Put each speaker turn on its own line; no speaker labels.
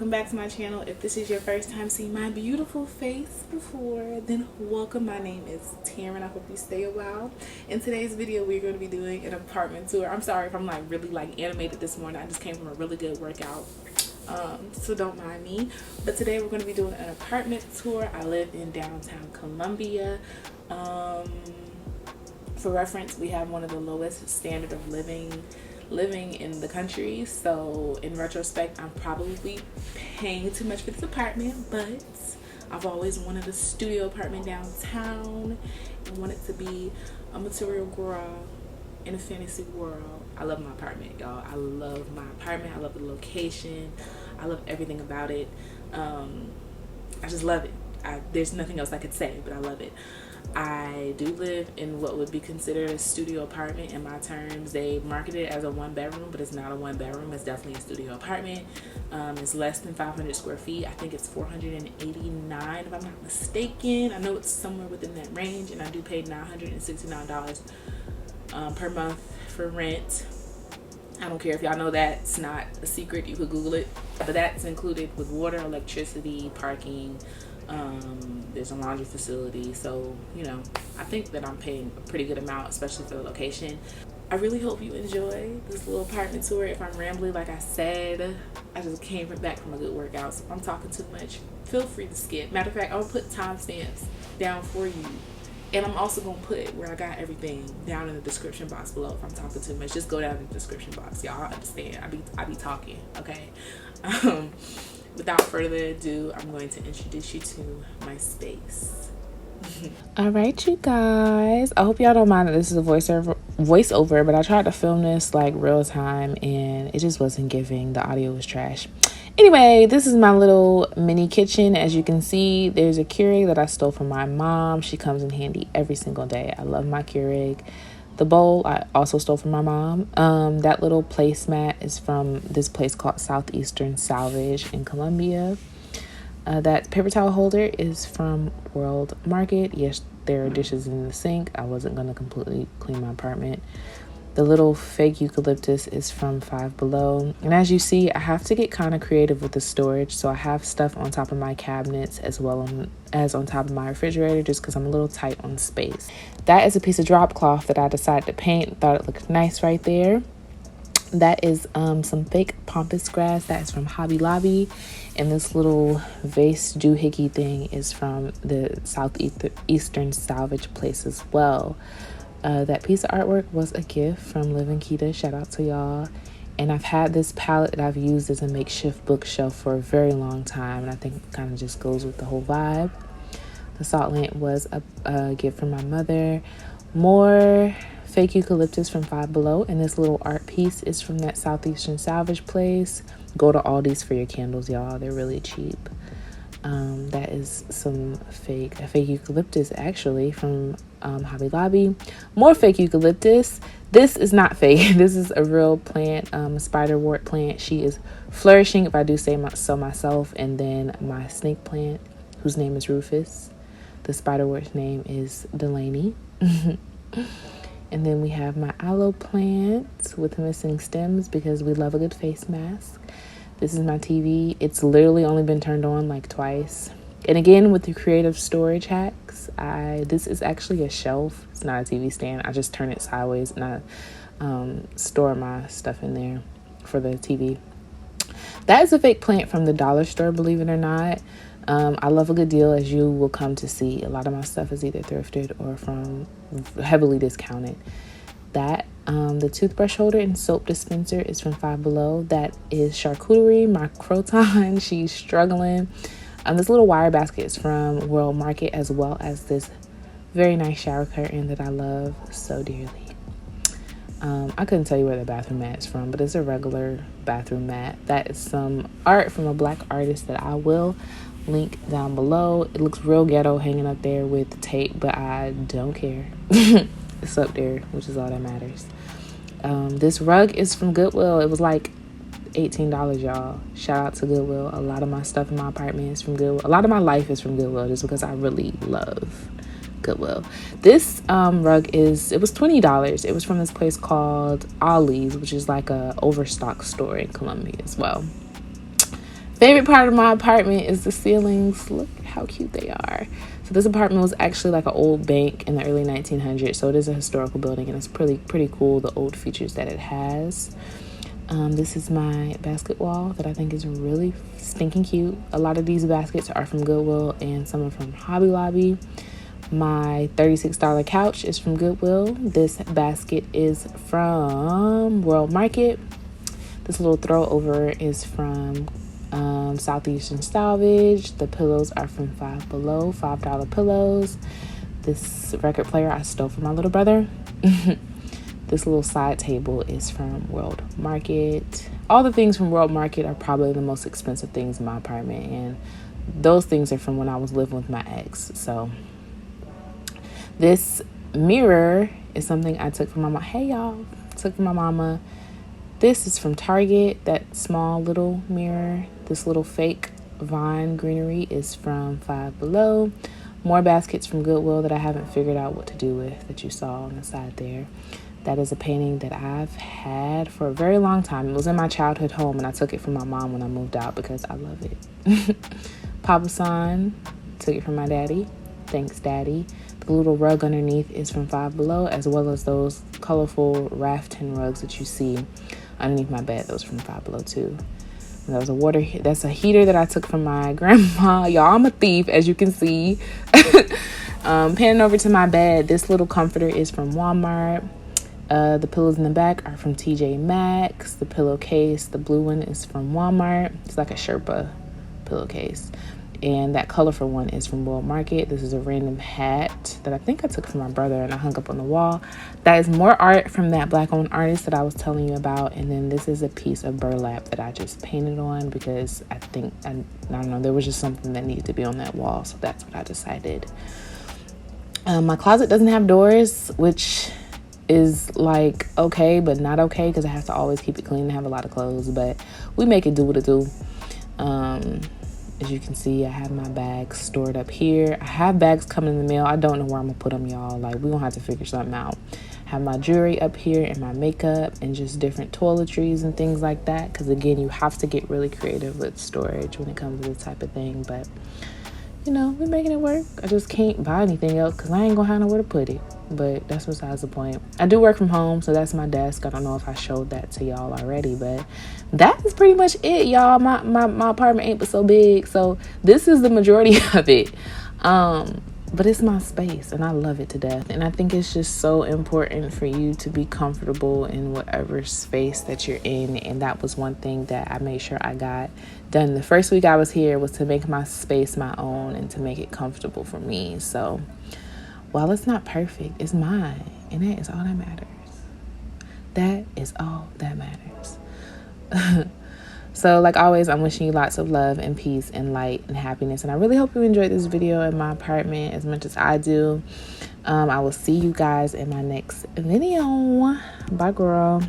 welcome back to my channel. If this is your first time seeing my beautiful face before, then welcome. My name is Taryn. I hope you stay a while. In today's video, we're going to be doing an apartment tour. I'm sorry if I'm really animated this morning. I just came from a really good workout, so don't mind me. But today we're going to be doing an apartment tour. I live in downtown Columbia. For reference, we have one of the lowest standard of living in the country, so in retrospect I'm probably paying too much for this apartment, but I've always wanted a studio apartment downtown and want it to be a material girl in a fantasy world. I love my apartment, y'all. I love my apartment. I love the location. I love everything about it. I just love it. There's nothing else I could say, but I love it. I do live in what would be considered a studio apartment in my terms. They market it as a 1-bedroom, but it's not a 1-bedroom. It's definitely a studio apartment. It's less than 500 square feet. I think it's 489 if I'm not mistaken. I know it's somewhere within that range, and I do pay $969 per month for rent. I don't care if y'all know that. It's not a secret. You could Google it. But that's included with water, electricity, parking. There's a laundry facility, so you know, I think that I'm paying a pretty good amount, especially for the location. I really hope you enjoy this little apartment tour. If I'm rambling, like I said, I just came back from a good workout, so if I'm talking too much, feel free to skip. Matter of fact, I'll put timestamps down for you, and I'm also gonna put where I got everything down in the description box below. If I'm talking too much, just go down in the description box. Y'all understand? I be talking, okay? Without further ado, I'm going to introduce you to my space. All right, you guys. I hope y'all don't mind that this is a voiceover, but I tried to film this like real time and it just wasn't giving. The audio was trash. Anyway, this is my little mini kitchen. As you can see, there's a Keurig that I stole from my mom. She comes in handy every single day. I love my Keurig. The bowl I also stole from my mom. That little placemat is from this place called Southeastern Salvage in Columbia. That paper towel holder is from World Market. Yes, there are dishes in the sink. I wasn't going to completely clean my apartment. The little fake eucalyptus is from Five Below. And as you see, I have to get kind of creative with the storage. So I have stuff on top of my cabinets as well as on top of my refrigerator, just because I'm a little tight on space. That is a piece of drop cloth that I decided to paint. Thought it looked nice right there. That is some fake pampas grass. That is from Hobby Lobby. And this little vase doohickey thing is from the Southeastern Salvage place as well. That piece of artwork was a gift from Liv and Keita. Shout out to y'all. And I've had this palette that I've used as a makeshift bookshelf for a very long time, and I think it kind of just goes with the whole vibe. The salt lamp was a gift from my mother. More fake eucalyptus from Five Below, and this little art piece is from that Southeastern Salvage place. Go to Aldi's for your candles, y'all. They're really cheap. That is some fake eucalyptus actually from Hobby Lobby. More fake eucalyptus. This is not fake. This is a real plant, a spiderwort plant. She is flourishing, if I do say so myself. And then my snake plant, whose name is Rufus. The spiderwort's name is Delaney. And then we have my aloe plant with missing stems because we love a good face mask. This is my TV. It's literally only been turned on like twice. And again, with the creative storage hacks, this is actually a shelf. It's not a TV stand. I just turn it sideways and I store my stuff in there for the TV. That is a fake plant from the dollar store, believe it or not. I love a good deal, as you will come to see. A lot of my stuff is either thrifted or from heavily discounted. That the toothbrush holder and soap dispenser is from Five Below. That is charcuterie, my croton. She's struggling. This little wire basket is from World Market, as well as this very nice shower curtain that I love so dearly. I couldn't tell you where the bathroom mat is from, but it's a regular bathroom mat. That is some art from a black artist that I will link down below. It looks real ghetto hanging up there with the tape, but I don't care. It's up there, which is all that matters. This rug is from Goodwill. It was like $18, y'all. Shout out to Goodwill. A lot of my stuff in my apartment is from Goodwill. A lot of my life is from Goodwill, just because I really love Goodwill. This rug it was $20. It was from this place called Ollie's, which is like a overstock store in Columbia as well. Favorite part of my apartment is the ceilings. Look how cute they are. So this apartment was actually like an old bank in the early 1900s. So it is a historical building, and it's pretty cool, the old features that it has. This is my basket wall that I think is really stinking cute. A lot of these baskets are from Goodwill and some are from Hobby Lobby. My $36 couch is from Goodwill. This basket is from World Market. This little throw over is from Southeastern Salvage. The pillows are from Five Below, $5 pillows. This record player I stole from my little brother. This little side table is from World Market. All the things from World Market are probably the most expensive things in my apartment, and those things are from when I was living with my ex. So this mirror is something I took from my mama. Hey y'all, took from my mama. This is from Target, that small little mirror. This little fake vine greenery is from Five Below. More baskets from Goodwill that I haven't figured out what to do with, that you saw on the side there. That is a painting that I've had for a very long time. It was in my childhood home, and I took it from my mom when I moved out because I love it. Papa San, took it from my daddy. Thanks, Daddy. The little rug underneath is from Five Below, as well as those colorful rafting rugs that you see underneath my bed. Those from Five Below too. And that's a heater that I took from my grandma. Y'all, I'm a thief, as you can see. Panning over to my bed, this little comforter is from Walmart. The pillows in the back are from TJ Maxx. The pillowcase, the blue one, is from Walmart. It's like a Sherpa pillowcase. And that colorful one is from World Market. This is a random hat that I think I took from my brother and I hung up on the wall. That is more art from that Black-owned artist that I was telling you about. And then this is a piece of burlap that I just painted on because I don't know, there was just something that needed to be on that wall. So that's what I decided. My closet doesn't have doors, which is like okay, but not okay because I have to always keep it clean and have a lot of clothes. But we make it do what it do. As you can see, I have my bags stored up here. I have bags coming in the mail. I don't know where I'm gonna put them, y'all. Like, we're gonna have to figure something out. Have my jewelry up here and my makeup and just different toiletries and things like that. Because again, you have to get really creative with storage when it comes to this type of thing. But you know, we're making it work. I just can't buy anything else because I ain't gonna have nowhere to put it. But that's besides the point. I do work from home, so that's my desk. I don't know if I showed that to y'all already, but that is pretty much it, y'all. My apartment ain't but so big, so this is the majority of it. But it's my space, and I love it to death. And I think it's just so important for you to be comfortable in whatever space that you're in. And that was one thing that I made sure I got done the first week I was here, was to make my space my own and to make it comfortable for me. So while it's not perfect, it's mine, and that is all that matters. That is all that matters. So like always, I'm wishing you lots of love and peace and light and happiness. And I really hope you enjoyed this video in my apartment as much as I do. I will see you guys in my next video. Bye, girl.